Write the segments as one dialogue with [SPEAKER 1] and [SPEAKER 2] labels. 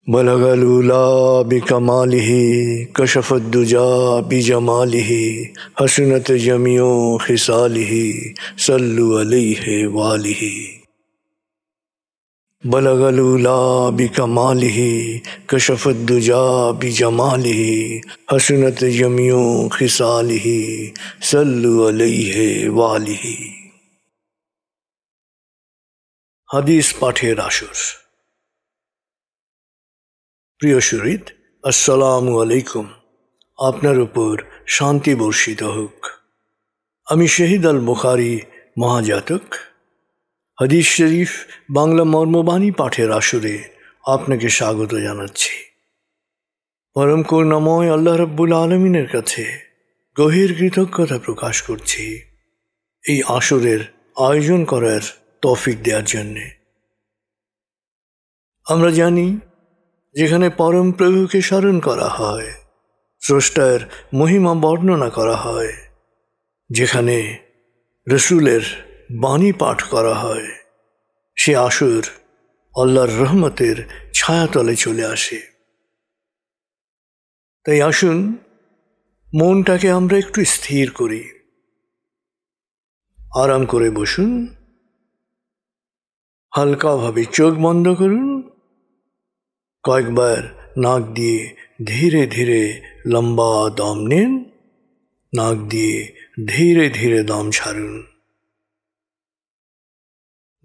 [SPEAKER 1] बलगल उला बिकमालिही कशफद्दुजा बिजमालिही हसनत जमियो खिसालिही सल्लु अलैहि वालिही। बलगल उला बिकमालिही कशफद्दुजा बिजमालिही हसनत जमियो खिसालिही सल्लु अलैहि वालिही। হাদিস পাঠের আসর। প্রিয় শরীদ, আসসালামু আলাইকুম। আপনার উপর শান্তি বর্ষিত হোক। আমি শহীদ আল বুখারী মহাজাতক হাদিস শরীফ বাংলা মর্মবাণী পাঠের আসরে আপনাকে স্বাগত জানাচ্ছি। পরম করুণাময় আল্লাহ রাব্বুল আলামিনের কাছে গভীর কৃতজ্ঞতা প্রকাশ করছি এই আসরের আয়োজন করার তৌফিক দেওয়ার জন্যে। আমরা জানি, যেখানে পরম প্রভুকে স্মরণ করা হয়, স্রষ্টার মহিমা বর্ণনা করা হয়, যেখানে রসুলের বাণী পাঠ করা হয়, সে আসর আল্লাহর রহমতের ছায়াতলে চলে আসে। তাই আসুন মনটাকে আমরা একটু স্থির করি। আরাম করে বসুন, হালকাভাবে চোখ বন্ধ করুন, কয়েকবার নাক দিয়ে ধীরে ধীরে লম্বা দম নিন, নাক দিয়ে ধীরে ধীরে দম ছাড়ুন।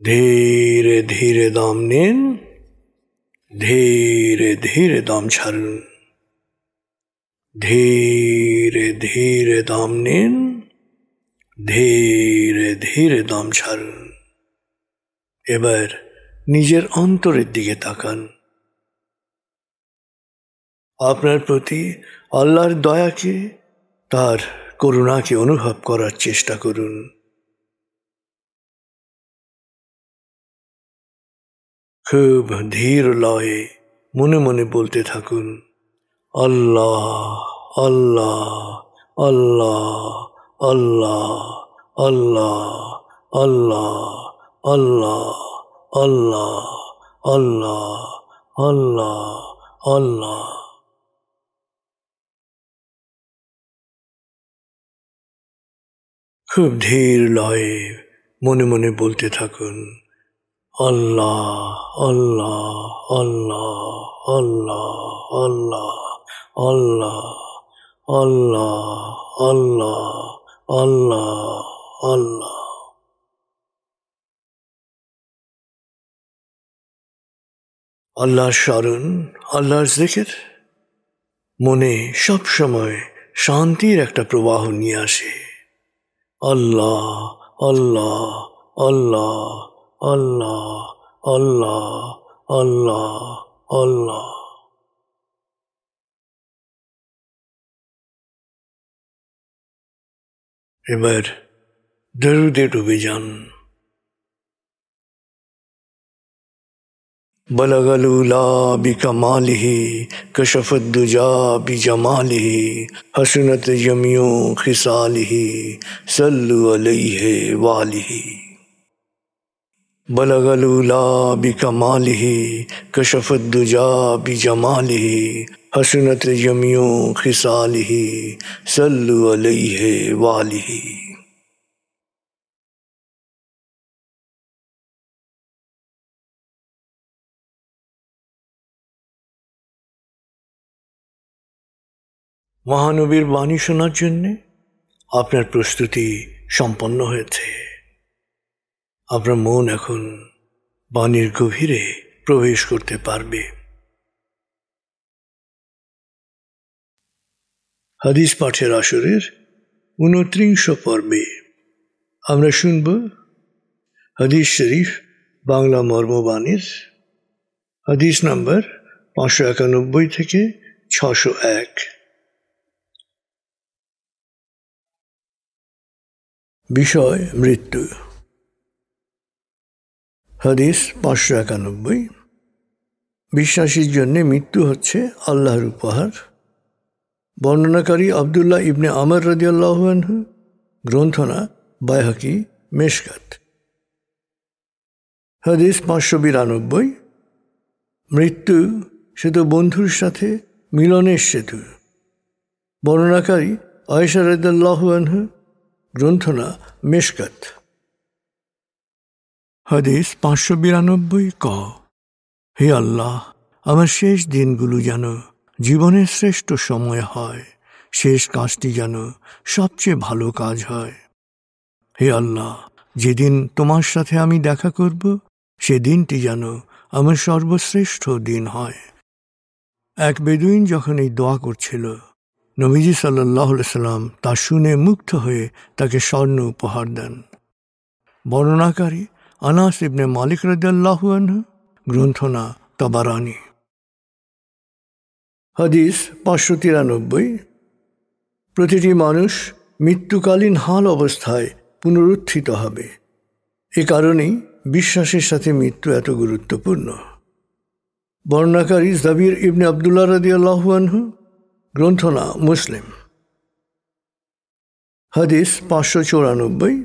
[SPEAKER 1] ধীরে ধীরে দম নিন, ধীরে ধীরে দম ছাড়ুন। ধীরে ধীরে দম নিন, ধীরে ধীরে দম ছাড়ুন। এবার নিজের অন্তরের দিকে তাকান। আপনার প্রতি আল্লাহর দয়াকে, তার করুণাকে অনুভব করার চেষ্টা করুন। খুব ধীর লয়ে মনে মনে বলতে থাকুন, আল্লাহ আল্লাহ আল্লাহ আল্লাহ আল্লাহ আল্লাহ আল্লাহ আল্লাহ আল্লাহ আল্লাহ আল্লাহ। খুব ধীর লয়ে মনে মনে বলতে থাকুন, আল্লাহ আল্লাহ আল্লাহ আল্লাহ আল্লাহ আল্লাহ আল্লাহ আল্লাহ আল্লাহ আল্লাহ। আল্লাহর স্মরণ, আল্লাহর জিকির মনে সব সময় শান্তির একটা প্রবাহ নিয়ে আসে। আল্লাহ আল্লাহ আল্লাহ আল্লাহ আল্লাহ আল্লাহ আল্লাহ। এবার দরুদে ডুবে যান। बलगल उला बिकमालिही कशफद्दुजा बिजमालिही हसनत जमियो खिसालिही सल्लु अलैहि वालिही। बलगल उला बिकमालिही कशफद्दुजा बिजमालिही हसनत जमियो खिसालिही सल्लु अलैहि वालिही। মহানবীর বাণী শোনার জন্যে আপনার প্রস্তুতি সম্পন্ন হয়েছে। আপনার মন এখন বাণীর গভীরে প্রবেশ করতে পারবে। হাদিস পাঠের আসরের 29 পর্বে আমরা শুনব হাদিস শরীফ বাংলা মর্মবাণীর হাদিস নম্বর 591 থেকে 601। বিষয় মৃত্যু। হাদিস 591। বিশ্বাসীর জন্য মৃত্যু হচ্ছে আল্লাহর উপহার। বর্ণনাকারী আব্দুল্লাহ ইবনে আমর রাদিয়াল্লাহু আনহু, গ্রন্থনা বাইহাকি মেশকাত। হাদিস 592। মৃত্যু সে তো বন্ধুর সাথে মিলনের সেতু। বর্ণনাকারী আয়েশা রাদিয়াল্লাহু আনহা, গ্রন্থনা মেশকাত। হাদিস 592 ক। হে আল্লাহ, আমার শেষ দিনগুলো যেন জীবনের শ্রেষ্ঠ সময় হয়, শেষ কাজটি যেন সবচেয়ে ভালো কাজ হয়। হে আল্লাহ, যেদিন তোমার সাথে আমি দেখা করব সে দিনটি যেন আমার সর্বশ্রেষ্ঠ দিন হয়। এক বেদুইন যখন এই দোয়া করছিল, নবীজি সাল্লাল্লাহু আলাইহি সাল্লাম তা শুনে মুগ্ধ হয়ে তাকে স্বর্ণ উপহার দেন। বর্ণনাকারী আনাস ইবনে মালিক রাদিয়াল্লাহু আনহু, গ্রন্থনা তাবারানী। হাদিস 593। প্রতিটি মানুষ মৃত্যুকালীন হাল অবস্থায় পুনরুত্থিত হবে। এ কারণেই বিশ্বাসের সাথে মৃত্যু এত গুরুত্বপূর্ণ। বর্ণনাকারী জাবির ইবনে আবদুল্লাহ রাদিয়াল্লাহু আনহু, গ্রন্থনা মুসলিম। হাদিস 594।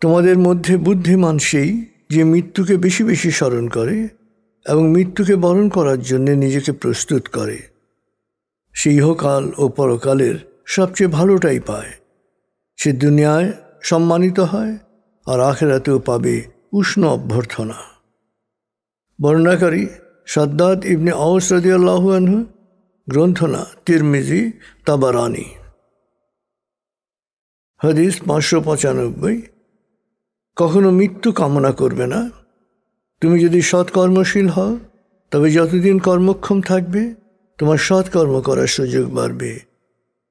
[SPEAKER 1] তোমাদের মধ্যে বুদ্ধিমান সেই যে মৃত্যুকে বেশি বেশি স্মরণ করে এবং মৃত্যুকে বরণ করার জন্য নিজেকে প্রস্তুত করে। সে ইহকাল ও পরকালের সবচেয়ে ভালোটাই পায়। সে দুনিয়ায় সম্মানিত হয় আর আখিরাতেও পাবে উষ্ণ অভ্যর্থনা। বর্ণনাকারী সাদ্দাদ ইবনে আওস রাদিয়াল্লাহু আনহু, গ্রন্থনা তিরমিজি তাবারানী। হাদিস 595। কখনো মৃত্যু কামনা করবে না। তুমি যদি সৎকর্মশীল হও তবে যতদিন কর্মক্ষম থাকবে তোমার সৎকর্ম করার সুযোগ বাড়বে,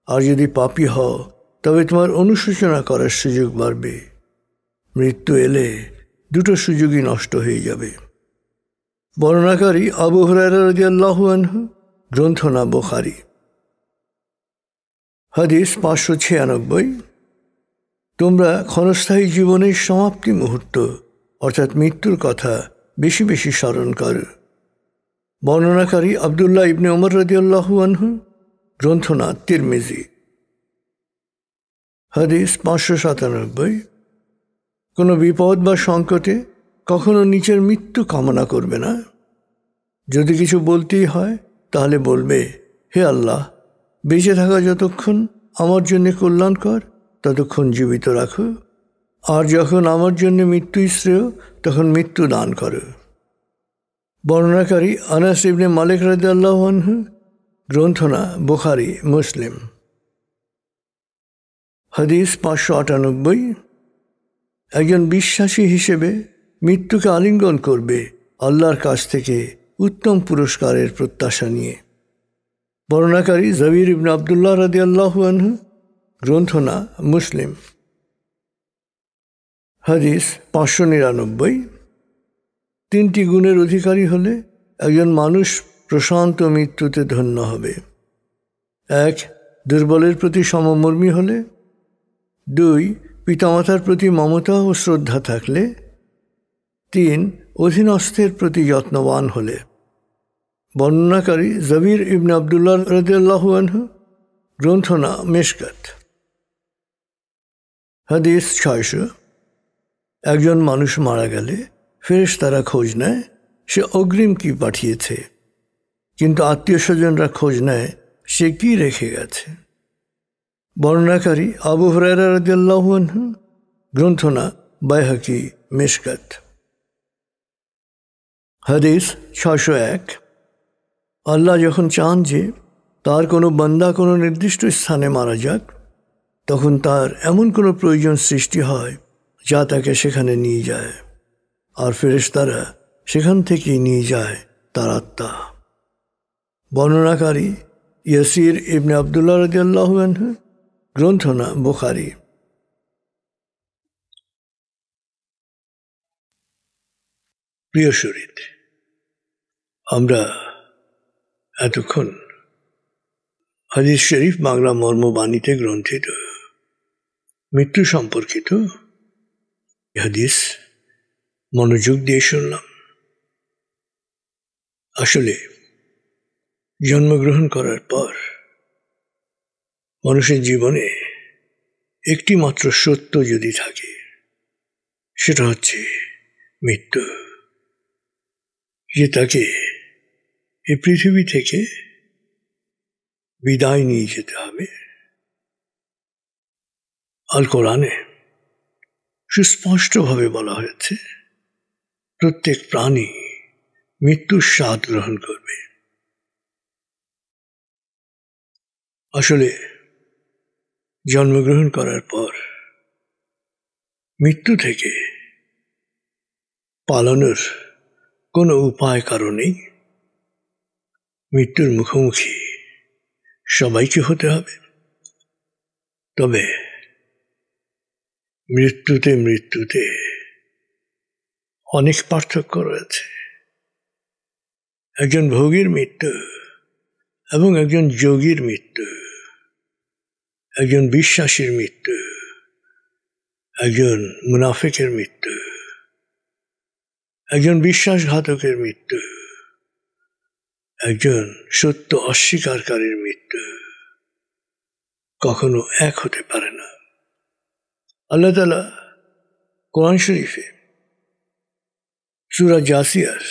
[SPEAKER 1] আর যদি পাপী হও তবে তোমার অনুশোচনা করার সুযোগ বাড়বে। মৃত্যু এলে দুটো সুযোগই নষ্ট হয়ে যাবে। বর্ণনাকারী আবু হুরায়রা রাদিয়াল্লাহু আনহু, গ্রন্থনা বুখারী। হাদিস 596। তোমরা ক্ষণস্থায়ী জীবনের সমাপ্তি মুহূর্ত অর্থাৎ মৃত্যুর কথা বেশি বেশি স্মরণ করো। বর্ণনাকারী আবদুল্লাহ ইবনে ওমর রাদিয়াল্লাহু আনহু, গ্রন্থনা তিরমিজি। হাদিস 597। কোনো বিপদ বা সংকটে কখনো নিচের মৃত্যু কামনা করবে না। যদি কিছু বলতেই হয় তাহলে বলবে, হে আল্লাহ, বেঁচে থাকা যতক্ষণ আমার জন্য কল্যাণকর ততক্ষণ জীবিত রাখো, আর যখন আমার জন্য মৃত্যুই শ্রেয় তখন মৃত্যু দান করো। বর্ণনাকারী আনাস ইবনে মালিক রাদিয়াল্লাহু আনহু, গ্রন্থনা বুখারী মুসলিম। হাদিস 598। একজন বিশ্বাসী হিসেবে মৃত্যুকে আলিঙ্গন করবে আল্লাহর কাছ থেকে উত্তম পুরস্কারের প্রত্যাশা নিয়ে। বর্ণনাকারী জাবির ইবনে আবদুল্লাহ রাদিয়াল্লাহু আনহু, গ্রন্থনা মুসলিম। হাদিস 599। তিনটি গুণের অধিকারী হলে একজন মানুষ প্রশান্ত মৃত্যুতে ধন্য হবে। 1. দুর্বলের প্রতি সমমর্মী হলে। 2. পিতামাতার প্রতি মমতা ও শ্রদ্ধা থাকলে। 3. অধীনস্থের প্রতি যত্নবান হলে। বর্ণনাকারী জাবির ইবনে আবদুল্লাহ রাদিয়াল্লাহু আনহু, গ্রন্থনা মেশকাত। হাদিস 600। একজন মানুষ মারা গেলে ফেরেশতারা খোঁজ নেয় সে অগ্রিম কি পাঠিয়েছে, কিন্তু আত্মীয় স্বজনরা খোঁজ নেয় সে কি রেখে গেছে। বর্ণনাকারী আবু হুরায়রা রাদিয়াল্লাহু আনহু, গ্রন্থনা বাইহাকি মেশকাত। হাদিস 601। আল্লাহ যখন চান যে তার কোনো বান্দা কোনো নির্দিষ্ট স্থানে মারা যাক, তখন তার এমন কোনো প্রয়োজন সৃষ্টি হয় যা তাকে সেখানে নিয়ে যায়, আর ফেরেশতারা সেখান থেকেই নিয়ে যায় তার আত্মা। বর্ণনাকারী ইয়াসির ইবনে আবদুল্লাহ রাদিয়াল্লাহু আনহু, গ্রন্থনা বুখারী। প্রিয় শরীর, আমরা এতক্ষণ হাদিস শরীফ বাংলা মর্মবাণীতে গ্রন্থিত মৃত্যু সম্পর্কিত হাদিস মনোযোগ দিয়ে শুনলাম। আসলে জন্মগ্রহণ করার পর মানুষের জীবনে একটি মাত্র সত্য যদি থাকে, সেটা হচ্ছে মৃত্যু, যে তাকে এই পৃথিবী থেকে বিদায় নিয়ে যেতে হবে। আল কোরআনে সুস্পষ্টভাবে বলা হয়েছে প্রত্যেক প্রাণী মৃত্যুর স্বাদ গ্রহণ করবে। আসলে জন্মগ্রহণ করার পর মৃত্যু থেকে পালানোর কোনো উপায় কারণেই মৃত্যুর মুখোমুখি সবাইকে হতে হবে। তবে মৃত্যুতে অনেক পার্থক্য রয়েছে। একজন ভোগীর মৃত্যু এবং একজন যোগীর মৃত্যু, একজন বিশ্বাসীর মৃত্যু, একজন মুনাফিকের মৃত্যু, একজন বিশ্বাসঘাতকের মৃত্যু, একজন সত্য অস্বীকারীর মৃত্যু কখনো এক হতে পারে না। আল্লাহ তাআলা কোরআন শরীফে সূরা জাসিয়ার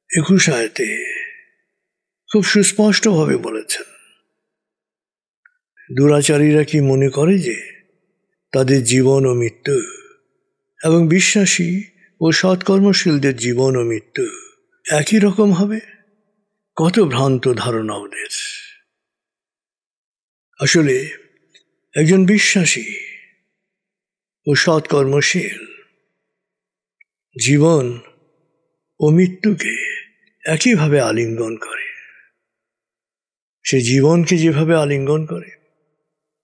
[SPEAKER 1] 21 আয়াতে খুব সুস্পষ্টভাবে বলেছেন, দুরাচারীরা কি মনে করে যে তাদের জীবন ও মৃত্যু এবং বিশ্বাসী ও সৎকর্মশীলদের জীবন ও মৃত্যু একই রকম হবে? কত ভ্রান্ত ধারণা ওদের। আসলে একজন বিশ্বাসী ও সৎকর্মশীল জীবন ও মৃত্যুকে একইভাবে আলিঙ্গন করে। সে জীবনকে যেভাবে আলিঙ্গন করে,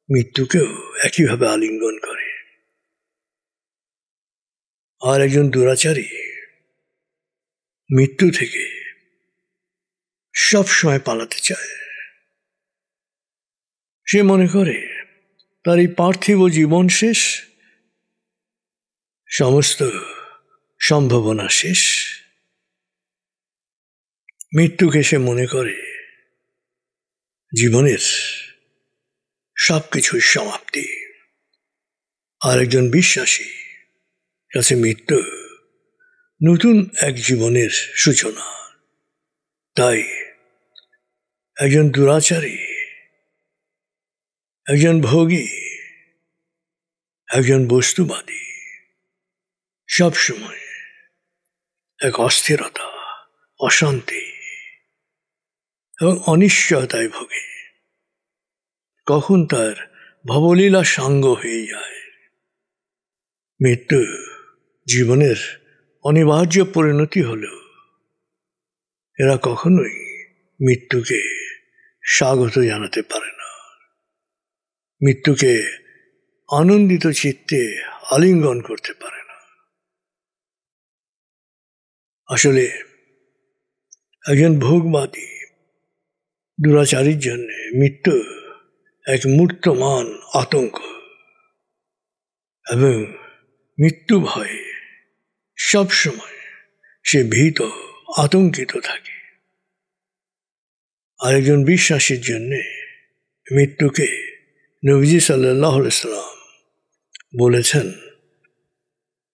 [SPEAKER 1] মৃত্যুকেও একইভাবে আলিঙ্গন করে। আর একজন দুরাচারী মৃত্যু থেকে সবসময় পালাতে চায়। সে মনে করে তার এই পার্থিব জীবন শেষ, সমস্ত সম্ভাবনা শেষ। মৃত্যুকে সে মনে করে জীবনের সবকিছুর সমাপ্তি। আর একজন বিশ্বাসী কাছে মৃত্যু নতুন এক জীবনের সূচনা। তাই একজন দুরাচারী, একজন ভোগী, একজন বস্তুবাদী সবসময় এক অস্থিরতা, অশান্তি এবং অনিশ্চয়তায় ভোগে। কখন তার ভবলীলা সাঙ্গ হয়ে যায়। মৃত্যু জীবনের অনিবার্য পরিণতি হলেও এরা কখনোই মৃত্যুকে স্বাগত জানাতে পারে না, মৃত্যুকে আনন্দিত চিত্তে আলিঙ্গন করতে পারে না। আসলে একজন ভোগবাদী দুরাচারীর জন্য মৃত্যু এক মূর্তমান আতঙ্ক এবং মৃত্যু ভয়ে সবসময় সে ভীত, আতঙ্কিত থাকে। আরেকজন বিশ্বাসীর জন্য মৃত্যুকে নবীজি সাল্লাল্লাহু আলাইহি সাল্লাম বলেছেন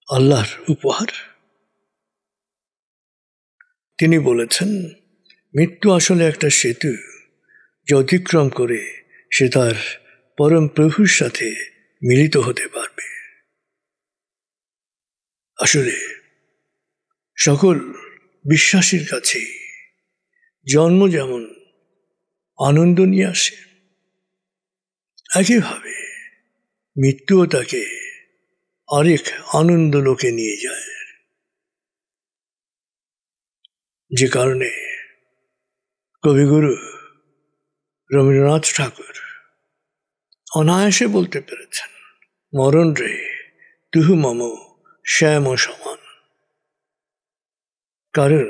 [SPEAKER 1] আল্লাহর উপহার। তিনি বলেছেন, মৃত্যু আসলে একটা সেতু, যা অতিক্রম করে সে তার পরম প্রভুর সাথে মিলিত হতে পারবে। আসলে সকল বিশ্বাসীর কাছে জন্ম যেমন আনন্দ নিয়ে আসে, একইভাবে মৃত্যুও তাকে আরেক আনন্দ লোকে নিয়ে যায়। যে কারণে কবিগুরু রবীন্দ্রনাথ ঠাকুর অনায়াসে বলতে পেরেছেন, মরণ রে তুহু মম শ্যাম সমান। কারণ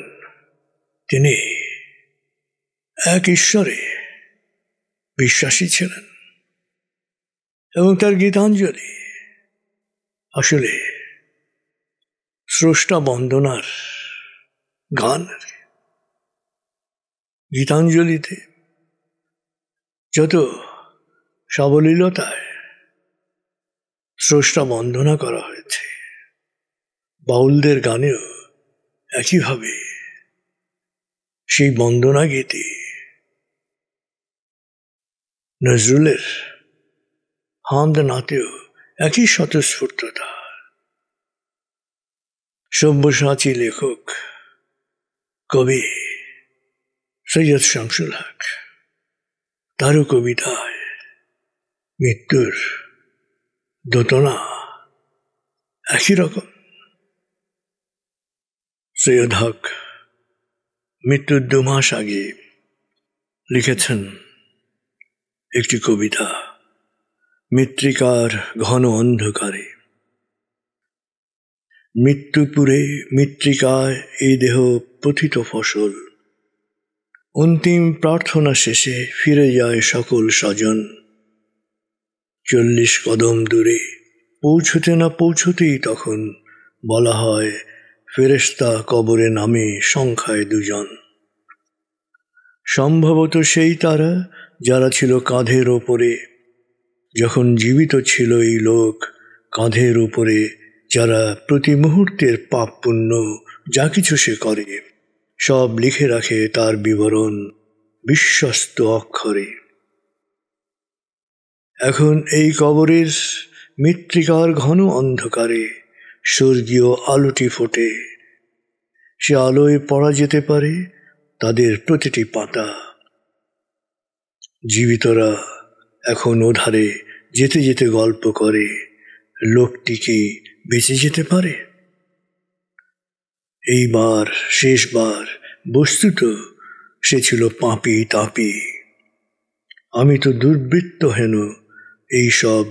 [SPEAKER 1] তিনি এক ঈশ্বরে বিশ্বাসী ছিলেন এবং তার গীতাঞ্জলি আসলে স্রষ্টা বন্দনার গান। গীতাঞ্জলিতে যত সাবলীলতায় স্রষ্টা বন্দনা করা হয়েছে, বাউলদের গানেও একইভাবে সেই বন্দনা গীতি। নজরুলের হামদনাতেও একই স্বতঃস্ফূর্ততা। সব্যসাচী লেখক কবি সৈয়দ শামসুল হক, তারও কবিতায় মৃত্যুর দোতনা একই রকম। সৈয়দ হক মৃত্যুর 2 মাস আগে লিখেছেন একটি কবিতা, মৃত্তিকার ঘন অন্ধকারে। মৃত্যুপুরে মৃত্তিকায় এই দেহ পতিত ফসল, অন্তিম প্রার্থনা শেষে ফিরে যায় সকল স্বজন। 40 কদম দূরে পৌঁছতে না পৌঁছতেই তখন বলা হয় ফেরেশতা কবরে নামে সংখ্যায় 2 জন। সম্ভবত সেই তারা যারা ছিল কাঁধের ওপরে যখন জীবিত ছিল এই লোক, কাঁধের উপরে যারা প্রতি মুহূর্তের পাপ পুণ্য যা কিছু সে করে সব লিখে রাখে তার বিবরণ বিশ্বস্ত অক্ষরে। এখন এই কবরের মৃত্তিকার ঘন অন্ধকারে স্বর্গীয় আলোটি ফোটে, সে আলোয় পড়া যেতে পারে তাদের প্রতিটি পাতা। জীবিতরা এখন ওধারে যেতে যেতে গল্প করে, লোকটি কি বেঁচে যেতে পারে? এইবার শেষবার বস্তুত সে ছিল পাপী তাপী। আমি তো দুর্বৃত্ত হেন এইসব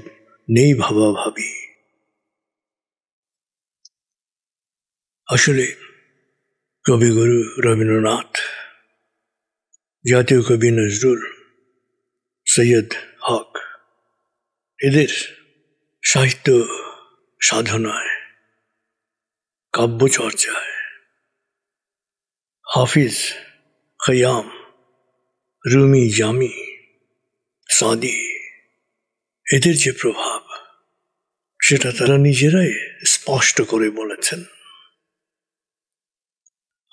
[SPEAKER 1] নেই ভাবা ভাবি। আসলে কবিগুরু রবীন্দ্রনাথ, জাতীয় কবি নজরুল, সৈয়দ হক, এদের সাহিত্য সাধনায়, কাব্যচর্চায় হাফিজ, খয়াম, রুমি, জামি, সাদি এদের যে প্রভাব সেটা তারা নিজেরাই স্পষ্ট করে বলেছেন।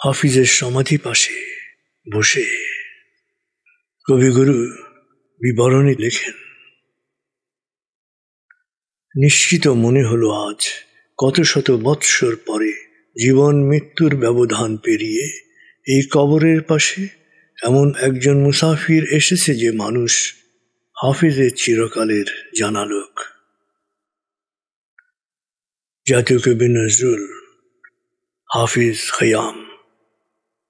[SPEAKER 1] হাফিজের সমাধি পাশে বসে কবিগুরু বিবরণী লেখেন, নিশ্চিত মনে হলো আজ কত শত বৎসর পরে জীবন মৃত্যুর ব্যবধান পেরিয়ে এই কবরের পাশে এমন একজন মুসাফির এসেছে যে মানুষ হাফিজের চিরকালের জানা লোক। জাতীয় কবি নজরুল হাফিজ খয়াম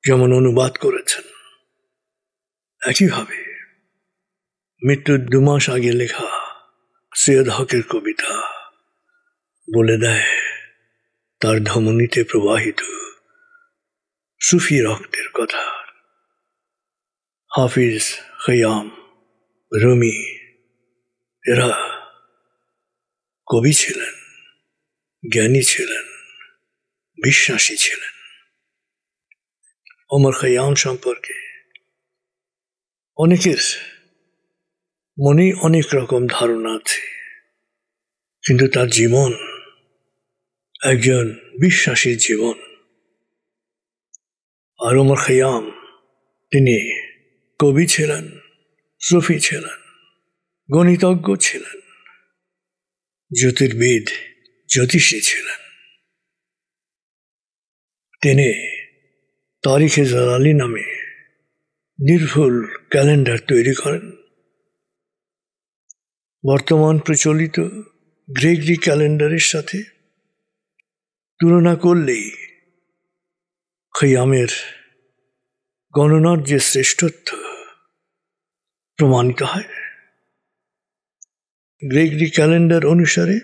[SPEAKER 1] যেমন অনুবাদ করেছেন, একইভাবে মৃত্যুর 2 মাস আগে লেখা সৈয়দ হকের কবিতা বলে দেয় তার ধমনীতে প্রবাহিত সুফি রক্তের কথা। হাফিজ, খয়াম, রুমি এরা কবি ছিলেন, জ্ঞানী ছিলেন, বিশ্বাসী ছিলেন। ওমর খয়াম সম্পর্কে অনেকের মনে অনেক রকম ধারণা আছে, কিন্তু তার জীবন একজন বিশ্বাসীর জীবন। আর ওমর খয়াম তিনি কবি ছিলেন, সুফি ছিলেন, গণিতজ্ঞ ছিলেন, জ্যোতির্বিদ, জ্যোতিষী ছিলেন। তিনি তারিখে জালালি নামে নির্ভুল ক্যালেন্ডার তৈরি করেন। বর্তমান প্রচলিত গ্রেগরি ক্যালেন্ডারের সাথে তুলনা করলেই খয়ামের গণনার যে শ্রেষ্ঠত্ব প্রমাণিত হয়। গ্রেগরি ক্যালেন্ডার অনুসারে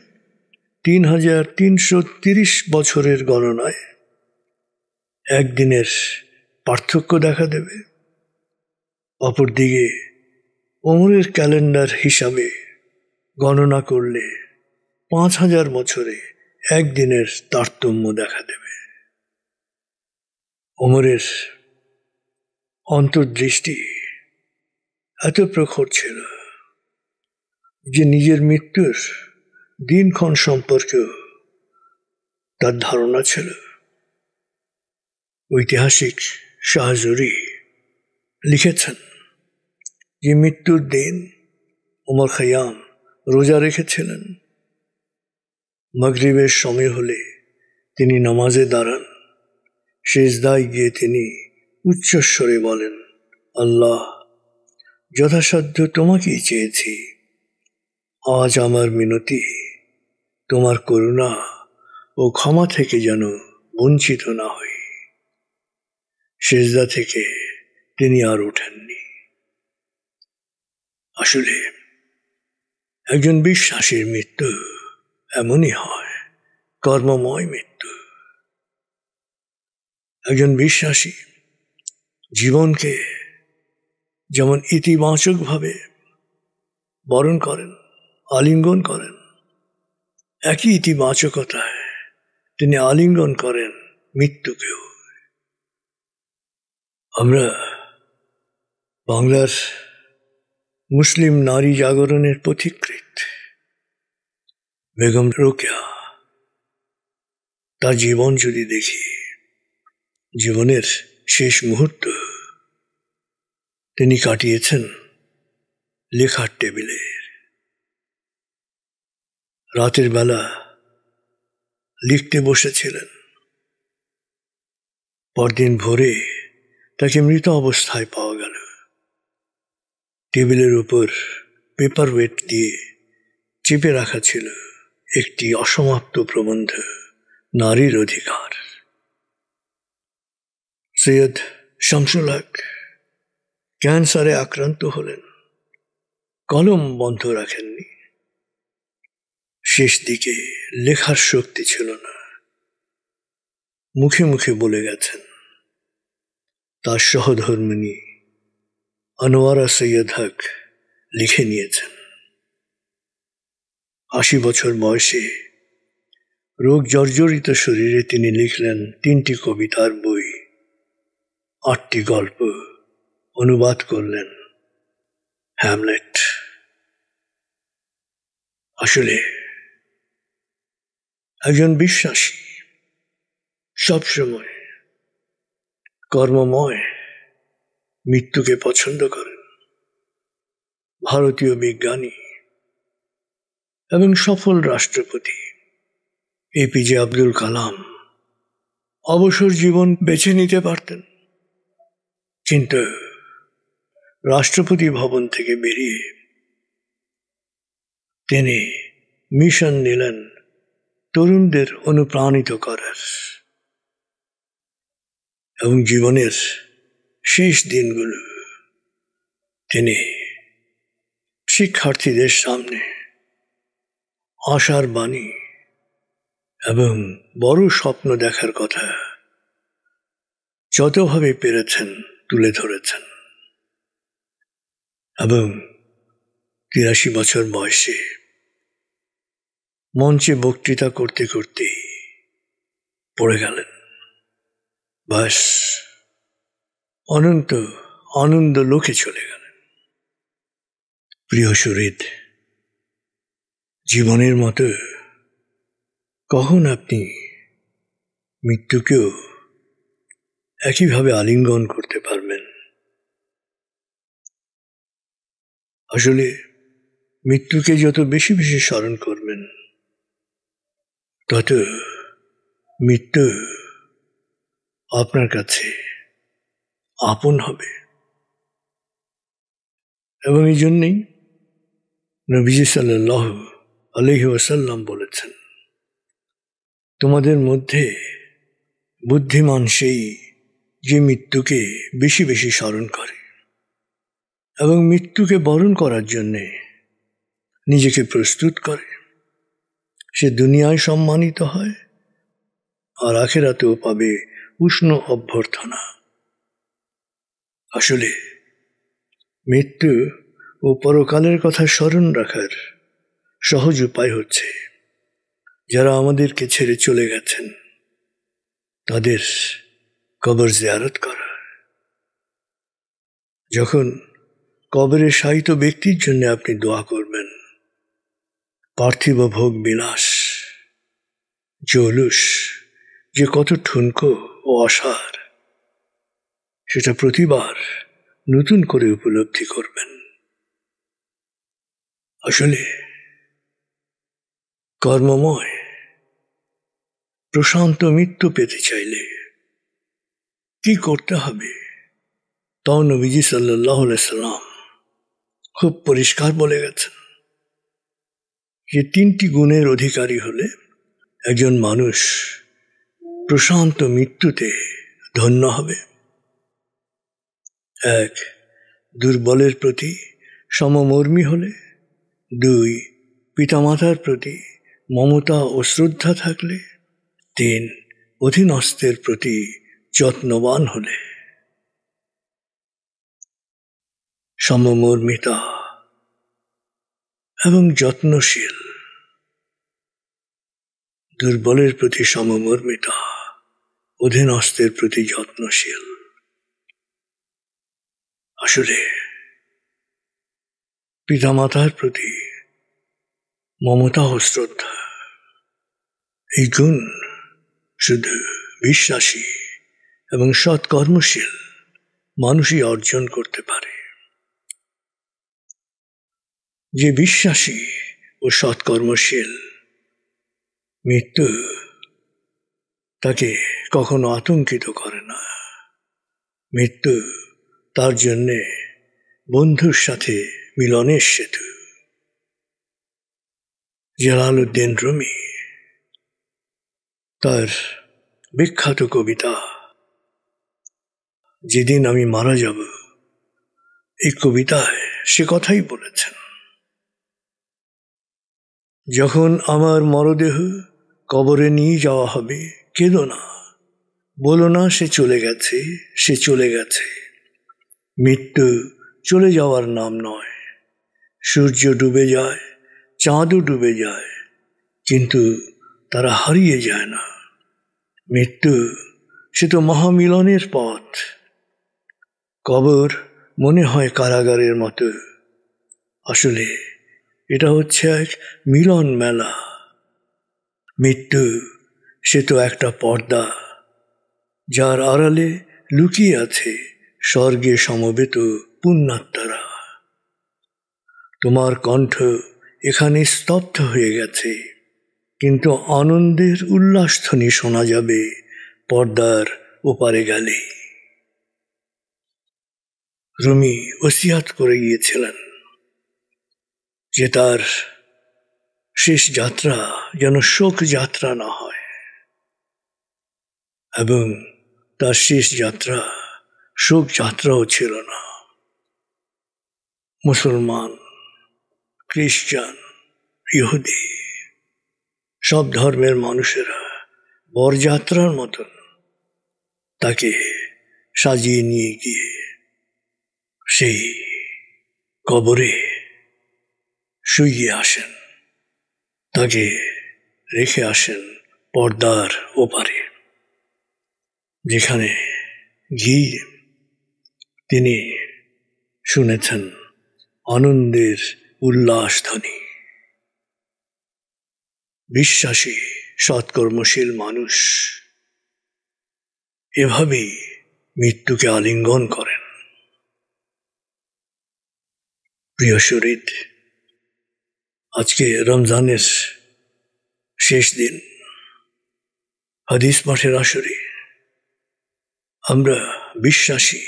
[SPEAKER 1] 3330 বছরের গণনায় একদিনের পার্থক্য দেখা দেবে। অপরদিকে ওমরের ক্যালেন্ডার হিসাবে গণনা করলে 5000 বছরে একদিনের তারতম্য দেখা দেবে। ওমরের অন্তর্দৃষ্টি এত প্রখর ছিল যে নিজের মৃত্যুর দিনক্ষণ সম্পর্কেও তার ধারণা ছিল। ঐতিহাসিক শাহজুরি লিখেছেন যে মৃত্যুর দিন ওমর খৈয়াম রোজা রেখেছিলেন। মাগরিবের সময় হলে তিনি নামাজে দাঁড়ান। সিজদায় গিয়ে তিনি উচ্চস্বরে বলেন, আল্লাহ, যথাসাধ্য তোমাকেই চেয়েছি। আজ আমার মিনতি তোমার করুণা ও ক্ষমা থেকে যেন বঞ্চিত না হই। সিজদা থেকে তিনি আর ওঠেননি। আসলে একজন বিশ্বাসীর মৃত্যু এমনই হয়, কর্মময় মৃত্যু। একজন বিশ্বাসী জীবনকে যেমন ইতিবাচকভাবে বরণ করেন, আলিঙ্গন করেন, একই ইতিবাচকতায় তিনি আলিঙ্গন করেন মৃত্যুকেও। আমরা বাংলার মুসলিম নারী জাগরণের পথিকৃৎ বেগম রোকেয়া, তার জীবন যদি দেখি, জীবনের শেষ মুহূর্ত তিনি কাটিয়েছেন লেখার টেবিলে। রাতের বেলা লিখতে বসেছিলেন। পরদিন ভোরে তাকে মৃত অবস্থায় পাওয়া গেল। টেবিলের উপর পেপার ওয়েট দিয়ে চেপে রাখা ছিল একটি অসমাপ্ত প্রবন্ধ, নারীর অধিকার। সৈয়দ শামসুল হক ক্যান্সারে আক্রান্ত হলেন, কলম বন্ধ রাখেননি। শেষ দিকে লেখার শক্তি ছিল না, মুখে মুখে বলে গেছেন। তার সহধর্মিণী আনোয়ারা সৈয়দ হক লিখে নিয়েছেন। ৮০ বছর বয়সে রোগ জর্জরিত শরীরে তিনি লিখলেন ৩টি কবিতার বই, ৮টি গল্প, অনুবাদ করলেন হ্যামলেট। আসলে একজন বিশ্বাসী সবসময় কর্মময় মৃত্যুকে পছন্দ করেন। ভারতীয় বিজ্ঞানী এবং সফল রাষ্ট্রপতি এপিজে আব্দুল কালাম অবসর জীবন বেছে নিতে পারতেন, কিন্তু রাষ্ট্রপতি ভবন থেকে বেরিয়ে তিনি মিশন নিলেন তরুণদের অনুপ্রাণিত করার। এবং জীবনের শেষ দিনগুলো তিনি শিক্ষার্থীদের সামনে আশার বাণী এবং বড় স্বপ্ন দেখার কথা যতভাবে পেরেছেন তুলে ধরেছেন। এবং ৮৩ বছর বয়সে মঞ্চে বক্তৃতা করতে করতে পড়ে গেলেন। বাস, অনন্ত আনন্দ লোকে চলে গেলেন। প্রিয় সুহৃদ, জীবনের মতো কখন আপনি মৃত্যুকেও একইভাবে আলিঙ্গন করতে পারবেন? আসলে মৃত্যুকে যত বেশি বেশি স্মরণ করবেন, তত মৃত্যু আপনার কাছে আপন হবে। এবং এই জন্যেই নবীজি সাল্লাল্লাহু আলাইহি ওয়াসাল্লাম বলেছেন, তোমাদের মধ্যে বুদ্ধিমান সেই যে মৃত্যুকে বেশি বেশি স্মরণ করে এবং মৃত্যুকে বরণ করার জন্যে নিজেকে প্রস্তুত করে। সে দুনিয়ায় সম্মানিত হয় আর আখিরাতেও পাবে উষ্ণ অভ্যর্থনা। আসলে মৃত্যু ও পরকালের কথা স্মরণ রাখার সহজ উপায় হচ্ছে যারা আমাদেরকে ছেড়ে চলে গেছেন তাদের কবর জিয়ারত করা। যখন কবরে শায়িত ব্যক্তির জন্য আপনি দোয়া করবেন, পার্থিব ভোগ বিলাস জৌলুস যে কত ঠুনকো ও অসার, সেটা প্রতিবার নতুন করে উপলব্ধি করবেন। আসলে কর্মময় প্রশান্ত মৃত্যু পেতে চাইলে কি করতে হবে তাও নবীজি সাল্লাল্লাহু আলাইহি সাল্লাম খুব পরিষ্কার বলে গেছেন যে 3টি গুণের অধিকারী হলে একজন মানুষ প্রশান্ত মৃত্যুতে ধন্য হবে। 1. দুর্বলের প্রতি সমমর্মী হলে। 2. পিতামাতার প্রতি মমতা ও শ্রদ্ধা থাকলে। 3. অধীনস্থের প্রতি যত্নবান হলে। সমমর্মিতা এবং যত্নশীল। দুর্বলের প্রতি সমমর্মিতা, অধীনস্থের প্রতি যত্নশীল। আসলে পিতামাতার প্রতি মমতা ও শ্রদ্ধা এই গুণ শুধু বিশ্বাসী এবং সৎকর্মশীল মানুষই অর্জন করতে পারে। যে বিশ্বাসী ও সৎকর্মশীল, মৃত্যু তাকে কখনো আতঙ্কিত করে না। মৃত্যু তার জন্যে বন্ধুর সাথে মিলনের সেতু। জালালউদ্দিন রুমি তার বিখ্যাত কবিতা যেদিন আমি মারা যাব, এই কবিতায় সে কথাই বলেছেন, যখন আমার মরদেহ কবরে নিয়ে যাওয়া হবে, কেঁদো না, বলো না সে চলে গেছে, সে চলে গেছে। মৃত্যু চলে যাওয়ার নাম নয়। সূর্য ডুবে যায়, চাঁদও ডুবে যায়, কিন্তু তারা হারিয়ে যায় না। মৃত্যু সে তো মহামিলনের পথ। কবর মনে হয় কারাগারের মতো, আসলে এটা হচ্ছে এক মিলন মেলা। মৃত্যু সে তো একটা পর্দা, যার আড়ালে লুকিয়ে আছে স্বর্গে সমবেত পুণ্যাত্মারা। তোমার কণ্ঠ এখানে স্তব্ধ হয়ে গেছে, কিন্তু আনন্দের উল্লাসধ্বনি শোনা যাবে পর্দার ওপারে গেলে। রুমি ওসিয়াত করে গিয়েছিলেন যে তার শেষ যাত্রা যেন শোক যাত্রা না হয়, এবং তার শেষ যাত্রা শোক যাত্রাও ছিল না। মুসলমান, খ্রিস্টান, ইহুদি সব ধর্মের মানুষেরা বরযাত্রার মতন তাকে সাজিয়ে নিয়ে গিয়ে সেই কবরে শুইয়ে আসেন, তাকে রেখে আসেন পর্দার ওপারে, যেখানে গিয়ে তিনি শুনেছেন আনন্দের উল্লাস ধ্বনি। বিশ্বাসী সৎকর্মশীল মানুষ এভাবেই মৃত্যুকে আলিঙ্গন করেন। প্রিয় শরীর, আজকে রমজানের শেষ দিন, হাদিস পাঠের আসরে আমরা বিশ্বাসী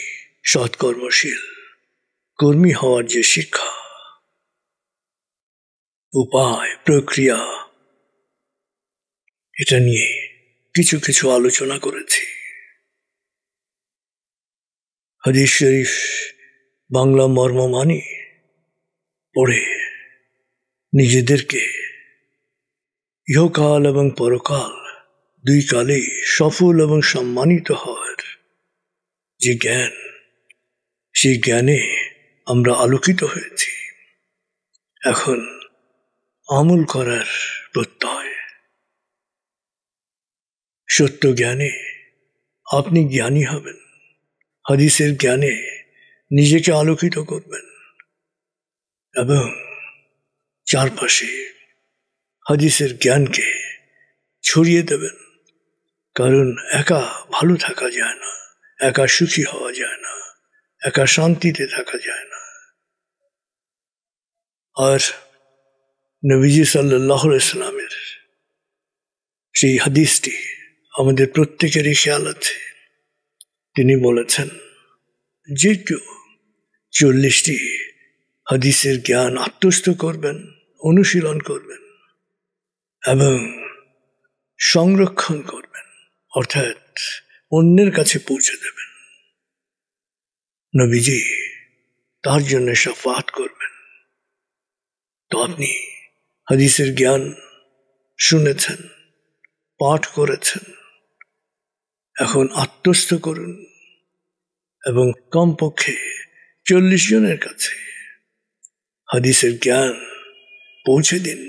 [SPEAKER 1] সৎকর্মশীল কর্মী হওয়ার যে শিক্ষা, উপায়, প্রক্রিয়া, এটা নিয়ে কিছু কিছু আলোচনা করেছি। হাদিস শরীফ বাংলা মর্মমানি পড়ে নিজেদেরকে ইহকাল এবং পরকাল দুই কালেই সফল এবং সম্মানিত হওয়ার যে জ্ঞান, সেই জ্ঞানে আমরা আলোকিত হয়েছি। এখন আমল করার প্রত্যয়। সত্য জ্ঞানে আপনি জ্ঞানী হবেন, হাদিসের জ্ঞানে নিজেকে আলোকিত করবেন এবং চারপাশে হাদিসের জ্ঞানকে ছড়িয়ে দেবেন। কারণ একা ভালো থাকা যায় না, একা সুখী হওয়া যায় না, একা শান্তিতে থাকা যায় না। আর নবীজি সাল্লাল্লাহু আলাইহি সাল্লামের সেই হাদিসটি আমাদের প্রত্যেকেরই খেয়াল আছে। তিনি বলেছেন, যে কেউ 40টি হাদিসের জ্ঞান আত্মস্থ করবেন, অনুশীলন করবেন এবং সংরক্ষণ করবেন, অর্থাৎ অন্যের কাছে পৌঁছে দেবেন, নবীজি তার জন্য শাফাত করবেন। তো আপনি হাদিসের জ্ঞান শুনেছেন, পাঠ করেছেন, এখন আত্মস্থ করুন এবং কমপক্ষে 40 জনের কাছে হাদিসের জ্ঞান পৌঁছে দিন।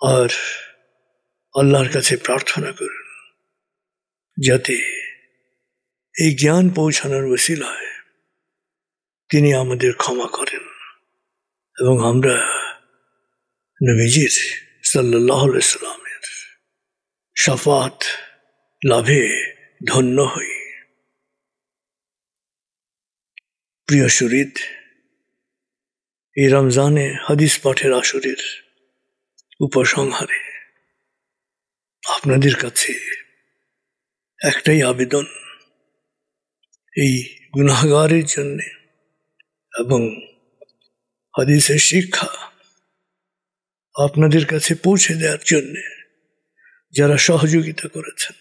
[SPEAKER 1] আর আল্লাহর কাছে প্রার্থনা করুন যাতে এই জ্ঞান পৌঁছানোর ওসিলায় তিনি আমাদের ক্ষমা করেন এবং আমরা নবীজির সাল্লাল্লাহু আলাইহি সাল্লামের শাফাত লাভে ধন্য হই। প্রিয় শরীদ, এই রমজানে হাদিস পাঠের আসরের উপসংহারে আপনাদের কাছে একটাই আবেদন, এই গুনাহগারের জন্য এবং হাদিসের শিক্ষা আপনাদের কাছে পৌঁছে দেওয়ার জন্য যারা সহযোগিতা করেছেন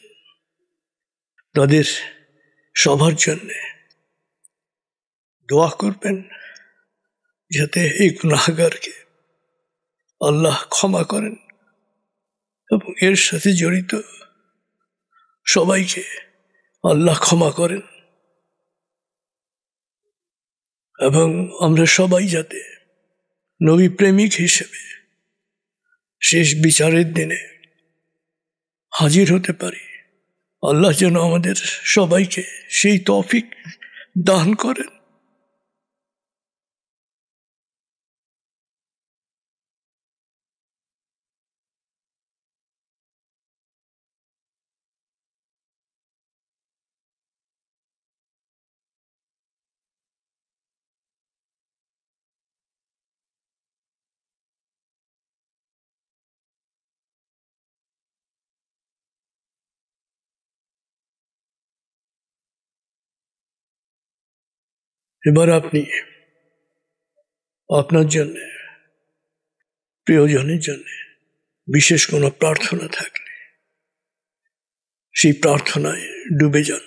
[SPEAKER 1] তাদের সবার জন্য দোয়া করবেন যাতে এই গুনাহগারকে আল্লাহ ক্ষমা করেন এবং এর সাথে জড়িত সবাইকে আল্লাহ ক্ষমা করেন এবং আমরা সবাই যাতে নবী প্রেমিক হিসেবে শেষ বিচারের দিনে হাজির হতে পারি। আল্লাহ যেন আমাদের সবাইকে সেই তৌফিক দান করেন। এবার আপনি আপনার জন্য, প্রিয়জনের জন্য বিশেষ কোনো প্রার্থনা থাকলে সেই প্রার্থনায় ডুবে যান।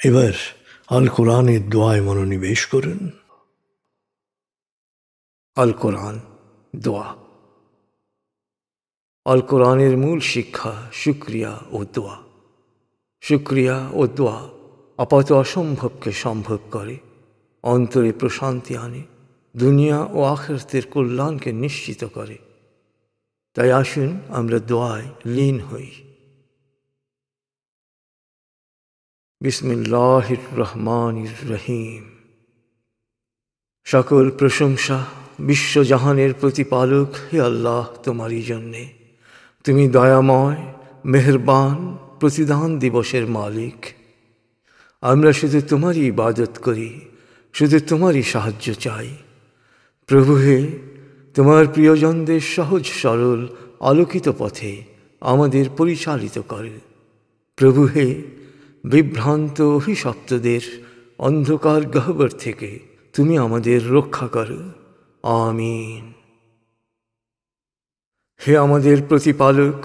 [SPEAKER 1] এবার আল কোরআনের দোয়ায় মনোনিবেশ করুন। আল কোরআন দোয়া। আল কোরআনের মূল শিক্ষা শুকরিয়া ও দোয়া। শুকরিয়া ও দোয়া আপাত অসম্ভবকে সম্ভব করে, অন্তরে প্রশান্তি আনে, দুনিয়া ও আখিরাতের কল্যাণকে নিশ্চিত করে। তাই আসুন আমরা দোয়ায় লীন হই। বিসমিল্লাহির রহমানির রহিম। সকল প্রশংসা বিশ্বজাহানের প্রতিপালক হে আল্লাহ তোমারই জন্যে। তুমি দয়াময়, মেহেরবান, প্রতিদান দিবসের মালিক। আমরা শুধু তোমারই ইবাদত করি, শুধু তোমারই সাহায্য চাই। প্রভু হে,
[SPEAKER 2] তোমার প্রিয়জনদের সহজ সরল আলোকিত পথে আমাদের পরিচালিত করো। প্রভু হে, বিভ্রান্ত অভিশপ্তদের অন্ধকার গহ্বর থেকে তুমি আমাদের রক্ষা করো। আমিন। হে আমাদের প্রতিপালক,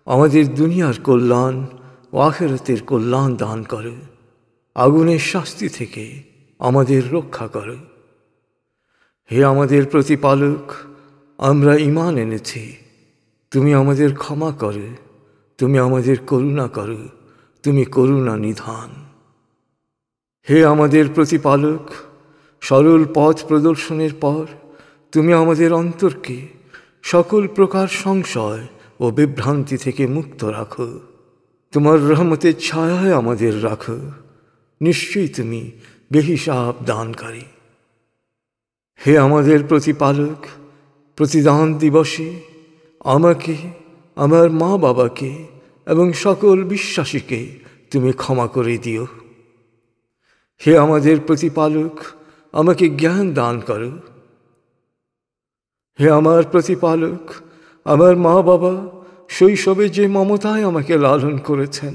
[SPEAKER 2] আমাদের দুনিয়ার কল্যাণ ও আখিরাতের কল্যাণ দান করো। আগুনের শাস্তি থেকে আমাদের রক্ষা করো। হে আমাদের প্রতিপালক, আমরা ঈমান এনেছি, তুমি আমাদের ক্ষমা করো, তুমি আমাদের করুণা করো, তুমি করুণা নিধান। হে আমাদের প্রতিপালক, সরল পথ প্রদর্শনের পর তুমি আমাদের অন্তরকে সকল প্রকার সংশয় ও বিভ্রান্তি থেকে মুক্ত রাখো। তোমার রহমতের ছায়ায় আমাদের রাখো। নিশ্চয়ই তুমি বেহিসাব দানকারী। হে আমাদের প্রতিপালক, প্রতিদান দিবসে আমাকে, আমার মা বাবাকে এবং সকল বিশ্বাসীকে তুমি ক্ষমা করে দিও। হে আমাদের প্রতিপালক, আমাকে জ্ঞান দান করো। হে আমার প্রতিপালক, আমার মা বাবা শৈশবে যে মমতায় আমাকে লালন করেছেন,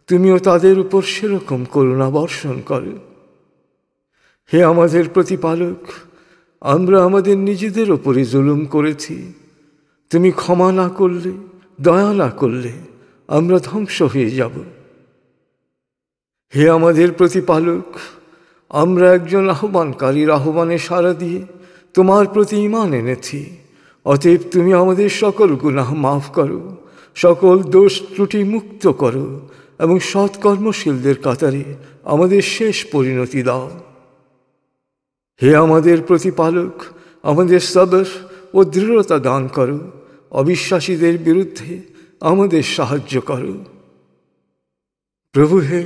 [SPEAKER 2] তুমিও তাদের উপর সেরকম করুণা বর্ষণ করো। হে আমাদের প্রতিপালক, আমরা আমাদের নিজেদের ওপরে জুলুম করেছি, তুমি ক্ষমা না করলে, দয়া না করলে আমরা ধ্বংস হয়ে যাব। হে আমাদের প্রতিপালক, আমরা একজন আহ্বানকারীর আহ্বানে সাড়া দিয়ে তোমার প্রতি ঈমান এনেছি, অতএব তুমি আমাদের সকল গুনাহ মাফ করো, সকল দোষ ত্রুটি মুক্ত করো এবং সৎকর্মশীলদের কাতারে আমাদের শেষ পরিণতি দাও। হে আমাদের প্রতিপালক, আমাদের সবর ও দৃঢ়তা দান করো, অবিশ্বাসীদের বিরুদ্ধে আমাদের সাহায্য করো। প্রভু হে,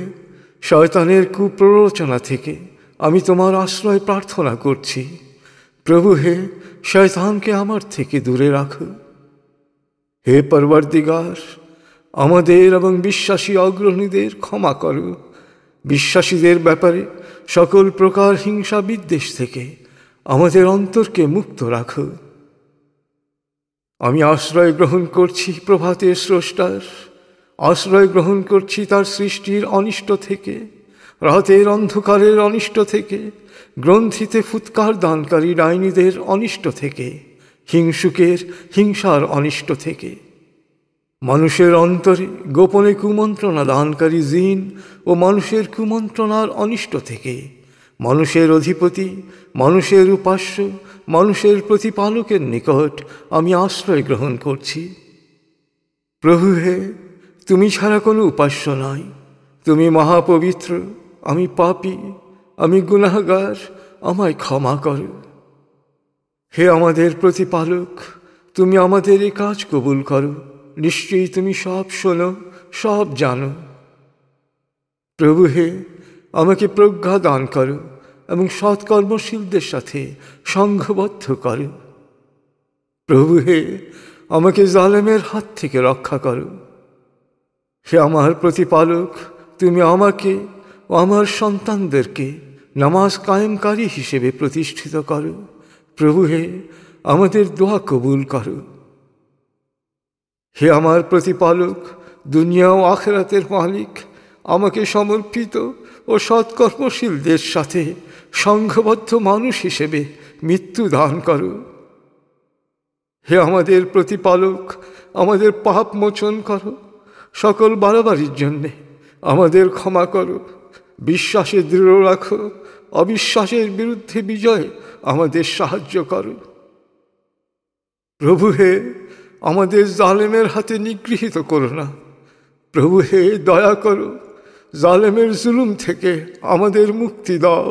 [SPEAKER 2] শয়তানের কুপ্ররোচনা থেকে আমি তোমার আশ্রয় প্রার্থনা করছি। প্রভু হে, শয়তানকে আমার থেকে দূরে রাখো। হে পরওয়ারদিগার, আমাদের এবং বিশ্বাসী অগ্রণীদের ক্ষমা করো। বিশ্বাসীদের ব্যাপারে সকল প্রকার হিংসা বিদ্বেষ থেকে আমাদের অন্তরকে মুক্ত রাখো। আমি আশ্রয় গ্রহণ করছি প্রভাতের স্রষ্টার, আশ্রয় গ্রহণ করছি তার সৃষ্টির অনিষ্ট থেকে, রাতের অন্ধকারের অনিষ্ট থেকে, গ্রন্থিতে ফুৎকার দানকারী ডাইনীদের অনিষ্ট থেকে, হিংসুকের হিংসার অনিষ্ট থেকে, মানুষের অন্তরে গোপনে কুমন্ত্রণা দানকারী জিন ও মানুষের কুমন্ত্রণার অনিষ্ট থেকে, মানুষের অধিপতি, মানুষের উপাস্য, মানুষের প্রতিপালকের নিকট আমি আশ্রয় গ্রহণ করছি। প্রভু হে, তুমি ছাড়া কোনো উপাস্য নাই, তুমি মহাপবিত্র, আমি পাপী, আমি গুনাহগার, আমায় ক্ষমা করো। হে আমাদের প্রতিপালক, তুমি আমাদের এই কাজ কবুল করো, নিশ্চয়ই তুমি সব শোনো, সব জানো। প্রভু হে, আমাকে প্রজ্ঞা দান করো এবং সৎকর্মশীলদের সাথে সংঘবদ্ধ করো। প্রভু হে, আমাকে জালেমের হাত থেকে রক্ষা করো। হে আমার প্রতিপালক, তুমি আমাকে ও আমার সন্তানদেরকে নামাজ কায়েমকারী হিসেবে প্রতিষ্ঠিত করো। প্রভু হে, আমাদের দোয়া কবুল করো। হে আমার প্রতিপালক, দুনিয়া ও আখিরাতের মালিক, আমাকে সমর্পিত ও সৎকর্মশীলদের সাথে সংঘবদ্ধ মানুষ হিসেবে মৃত্যু দান করো। হে আমাদের প্রতিপালক, আমাদের পাপ মোচন করো, সকল বাড়াবাড়ির জন্যে আমাদের ক্ষমা করো, বিশ্বাসে দৃঢ় রাখো, অবিশ্বাসের বিরুদ্ধে বিজয়ে আমাদের সাহায্য করো। প্রভু হে, আমাদের জালেমের হাতে নিগৃহীত করো না। প্রভু হে, দয়া করো, জালেমের জুলুম থেকে আমাদের মুক্তি দাও।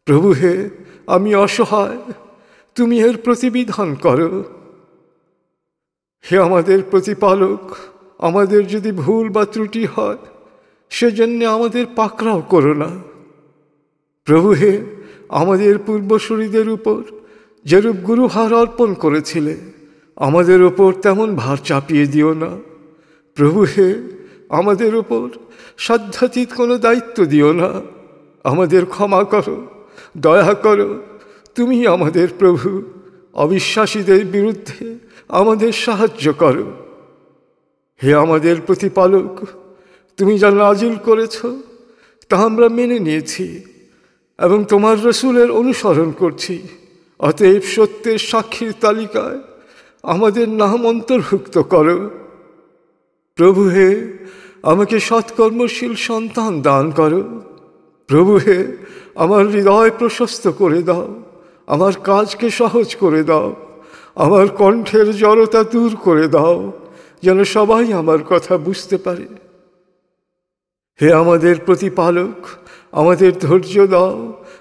[SPEAKER 2] প্রভু হে, আমি অসহায়, তুমি এর প্রতিবিধান করো। হে আমাদের প্রতিপালক, আমাদের যদি ভুল বা ত্রুটি হয়, সেজন্য আমাদের পাকড়াও করো না। প্রভু হে, আমাদের পূর্বসূরীদের উপর যেরূপ গুরুভার অর্পণ করেছিলে, আমাদের ওপর তেমন ভার চাপিয়ে দিও না। প্রভু হে, আমাদের ওপর সাধ্যাতীত কোনো দায়িত্ব দিও না। আমাদের ক্ষমা করো, দয়া করো, তুমি আমাদের প্রভু, অবিশ্বাসীদের বিরুদ্ধে আমাদের সাহায্য করো। হে আমাদের প্রতিপালক, তুমি যা নাজিল করেছ তা আমরা মেনে নিয়েছি এবং তোমার রসুলের অনুসরণ করছি। অতএব সত্যের সাক্ষীর তালিকায় আমাদের নাম অন্তর্ভুক্ত করো। প্রভু হে, আমাকে সৎকর্মশীল সন্তান দান করো। প্রভু হে, আমার হৃদয় প্রশস্ত করে দাও, আমার কাজকে সহজ করে দাও, আমার কণ্ঠের জড়তা দূর করে দাও, যেন সবাই আমার কথা বুঝতে পারে। হে আমাদের প্রতিপালক, আমাদের ধৈর্য দাও,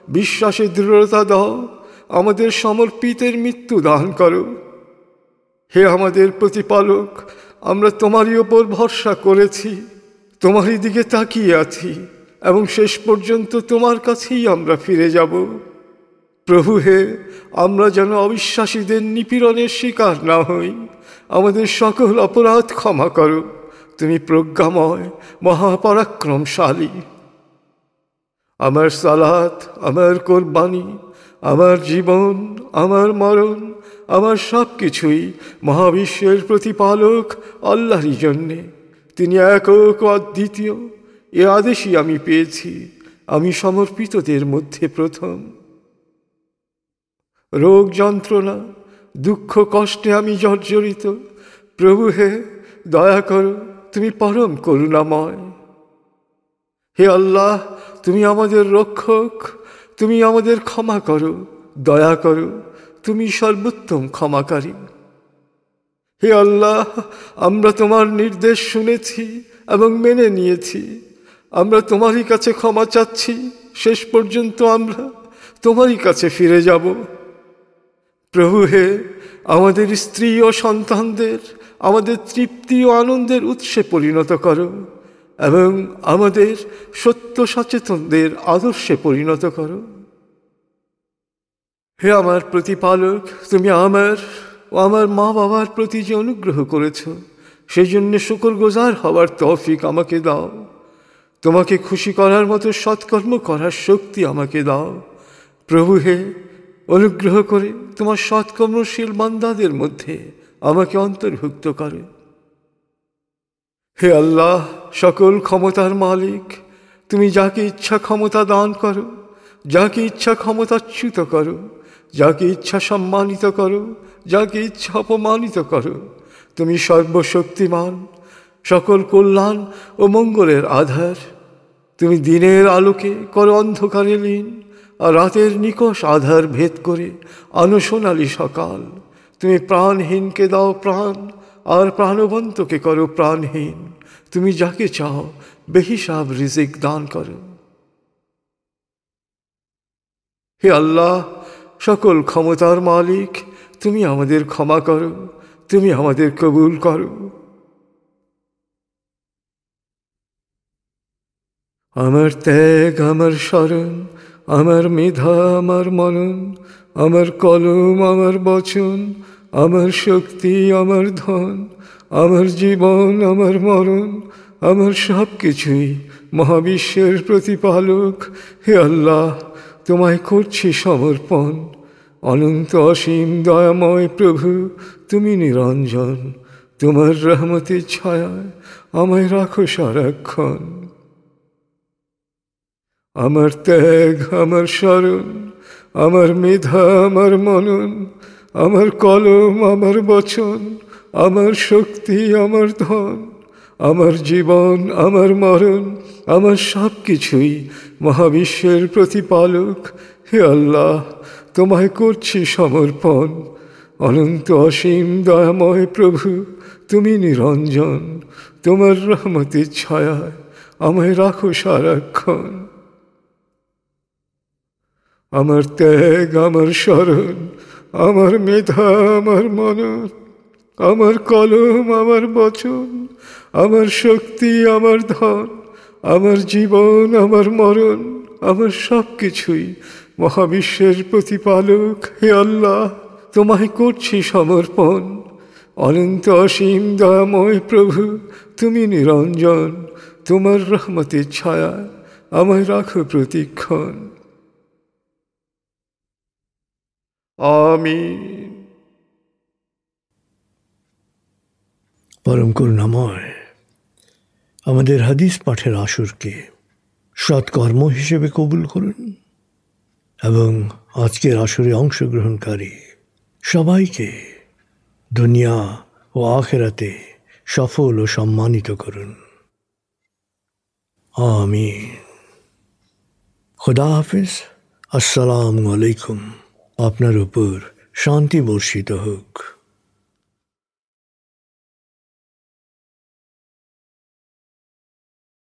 [SPEAKER 2] বিশ্বাসে দৃঢ়তা দাও, আমাদের সমর্পিতের মৃত্যু দান করো। হে আমাদের প্রতিপালক, আমরা তোমারই ওপর ভরসা করেছি, তোমারই দিকে তাকিয়ে আছি এবং শেষ পর্যন্ত তোমার কাছেই আমরা ফিরে যাব। প্রভু হে, আমরা যেন অবিশ্বাসীদের নিপীড়নের শিকার না হই। আমাদের সকল অপরাধ ক্ষমা করো, তুমি প্রজ্ঞাময়, মহাপরাক্রমশালী। আমার সালাত, আমার কোরবানি, আমার জীবন, আমার মরণ, আমার সব কিছুই মহাবিশ্বের প্রতিপালক আল্লাহরই জন্যে। তিনি একক অদ্বিতীয়, এ আদেশই আমি পেয়েছি। আমি সমর্পিতদের মধ্যে প্রথম। রোগ যন্ত্রণা, দুঃখ কষ্টে আমি জর্জরিত। প্রভু হে, দয়া করো, তুমি পরম করুণাময়। হে আল্লাহ, তুমি আমাদের রক্ষক, তুমি আমাদের ক্ষমা করো, দয়া করো, তুমি সর্বোত্তম ক্ষমাকারী। হে আল্লাহ, আমরা তোমার নির্দেশ শুনেছি এবং মেনে নিয়েছি। আমরা তোমারই কাছে ক্ষমা চাচ্ছি, শেষ পর্যন্ত আমরা তোমারই কাছে ফিরে যাব। প্রভু হে, আমাদের স্ত্রী ও সন্তানদের আমাদের তৃপ্তি ও আনন্দের উৎসে পরিণত করো এবং আমাদের সত্য সচেতনদের আদর্শে পরিণত করো। হে আমার প্রতিপালক, তুমি আমার ও আমার মা বাবার প্রতি যে অনুগ্রহ করেছ, সেই জন্য শুকরগুজার হওয়ার তৌফিক আমাকে দাও। তোমাকে খুশি করার মতো সৎকর্ম করার শক্তি আমাকে দাও। প্রভু হে, অনুগ্রহ করে তোমার সৎকর্মশীল বান্দাদের মধ্যে আমাকে অন্তর্ভুক্ত করে। হে আল্লাহ, সকল ক্ষমতার মালিক, তুমি যাকে ইচ্ছা ক্ষমতা দান করো, যাকে ইচ্ছা ক্ষমতাচ্যুত করো, যাকে ইচ্ছা সম্মানিত করো, যাকে ইচ্ছা অপমানিত করো। তুমি সর্বশক্তিমান, সকল কল্যাণ ও মঙ্গলের আধার। তুমি দিনের আলোকে করো অন্ধকারে লীন, আর রাতের নিকষ আধার ভেদ করে আনো সোনালি সকাল। তুমি প্রাণহীনকে দাও প্রাণ, আর প্রাণবন্তকে করো প্রাণহীন। তুমি যাকে চাও বেহিসাব রিজিক দান করো। হে আল্লাহ, সকল ক্ষমতার মালিক, তুমি আমাদের ক্ষমা করো, তুমি আমাদের কবুল করো। আমার ত্যাগ, আমার শরণ, আমার মেধা, আমার মনন, আমার কলম, আমার বচন, আমার শক্তি, আমার ধন, আমার জীবন, আমার মরণ, আমার সব কিছুই মহাবিশ্বের প্রতিপালক হে আল্লাহ তোমায় করছি সমর্পণ। অনন্ত অসীম দয়াময় প্রভু, তুমি নিরঞ্জন। তোমার রহমতের ছায়ায় আমায় রাখো সারাক্ষণ। আমার ত্যাগ, আমার শরণ, আমার মেধা, আমার মনন, আমার কলম, আমার বচন, আমার শক্তি, আমার ধন, আমার জীবন, আমার মরণ, আমার সব কিছুই মহাবিশ্বের প্রতিপালক হে আল্লাহ তোমায় করছি সমর্পণ। অনন্ত অসীম দয়াময় প্রভু, তুমি নিরঞ্জন। তোমার রহমতের ছায়ায় আমায় রাখো সারাক্ষণ। আমার ত্যাগ, আমার শরণ, আমার মেধা, আমার মনন, আমার কলম, আমার বচন, আমার শক্তি, আমার ধন, আমার জীবন, আমার মরণ, আমার সব কিছুই মহাবিশ্বের প্রতিপালক হে আল্লাহ তোমায় করছি সমর্পণ। অনন্ত অসীম দয়াময় প্রভু, তুমি নিরঞ্জন। তোমার রহমতের ছায়ায় আমায় রাখো প্রতিক্ষণ। আমিন।
[SPEAKER 1] পরম করুণাময় আমাদের হাদিস পাঠের আসরকে সৎকর্ম হিসেবে কবুল করুন এবং আজকের আসরে অংশগ্রহণকারী সবাইকে দুনিয়া ও আখেরাতে সফল ও সম্মানিত করুন। আমিন। খুদা হাফিজ। আসসালামু আলাইকুম। আপনার উপর শান্তি বর্ষিত হোক।